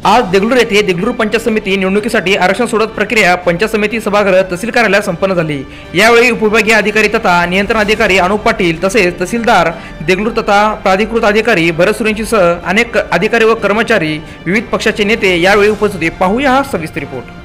आज देगलूर येथे देगलूर पंचायत समिती निवडणुकीसाठी आरक्षण सोडत प्रक्रिया पंचायत समिती सभागृह तहसील कार्यालयात संपन्न झाली। यावेळी उपविभागीय अधिकारी तथा नियंत्रण अधिकारी अनुप पाटील तसेच तहसीलदार देगलूर तथा प्राधिकृत अधिकारी भरत सुरेंशीसह अनेक अधिकारी व कर्मचारी विविध पक्षाचे नेते यावेळी उपस्थित होते। पाहूया हा सविस्तर रिपोर्ट।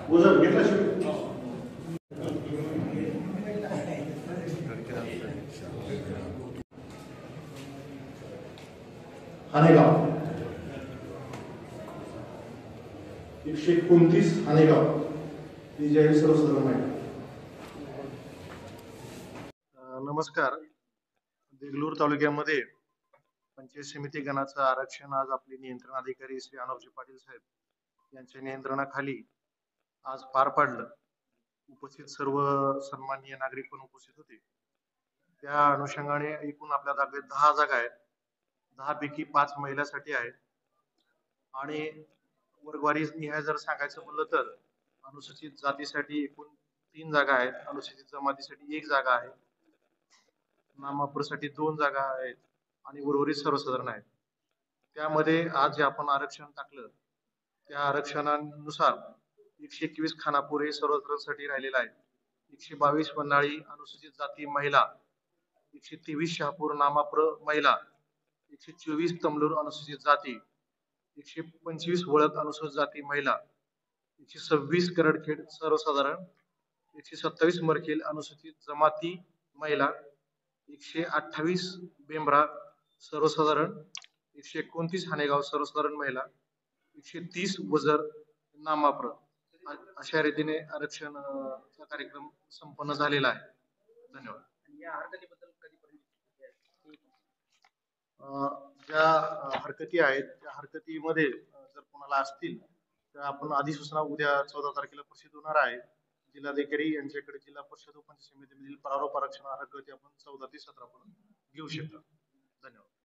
वजन घेतला हानेगाव 129 हानेगाव ही सर्वसाधारण माहिती। नमस्कार। देगलूर तालुक्यामध्ये पंचायत समिती गणाचं आरक्षण आज आपले नियंत्रण अधिकारी श्री अनुपजी पाटील साहेब यांच्या नियंत्रणाखाली आज पार पाडलं। उपस्थित सर्व सन्माननीय नागरिक पण उपस्थित होते। त्या अनुषंगाने एकूण आपल्या जागेत 10 जागा आहेत। 10 पैकी 5 महिलांसाठी आहेत आणि वर्गवारी निहाय जर सांगायचं म्हणलं तर अनुसूचित जातीसाठी एकूण 3 जागा आहेत, अनुसूचित जमातीसाठी 1 जागा आहे, नामापुरसाठी 2 जागा आहेत आणि उर्वरित सर्वसाधारण आहेत। त्यामध्ये आज जे आपण आरक्षण टाकलं त्या आरक्षणानुसार 121 खानापूर हे सर्वसाधारणसाठी राहिलेलं आहे, 122 वन्हाळी अनुसूचित जाती महिला, 123 शहापूर नामापूर महिला, 124 तमलूर अनुसूचित जाती, 125 वळक अनुसूचित जाती महिला, 126 करडखेड सर्वसाधारण, 127 मरखेल अनुसूचित जमाती महिला, 128 बेंबरा सर्वसाधारण, 129 हानेगाव सर्वसाधारण महिला, 130 वजर नामाप्र अशा रीतीने आरक्षण कार्यक्रम संपन्न झालेला आहे। धन्यवाद। या हरकतीबद्दल ज्या हरकती आहेत त्या हरकतीमध्ये जर कोणाला असतील तर आपण अधिसूचना उद्या 14 तारखेला प्रसिद्ध होणार आहे। जिल्हाधिकारी यांच्याकडे जिल्हा परिषद व पंचायत समितीमधील प्रारूप आरक्षण हरकती आपण 14 ते 17 पर्यंत घेऊ शकतो। धन्यवाद।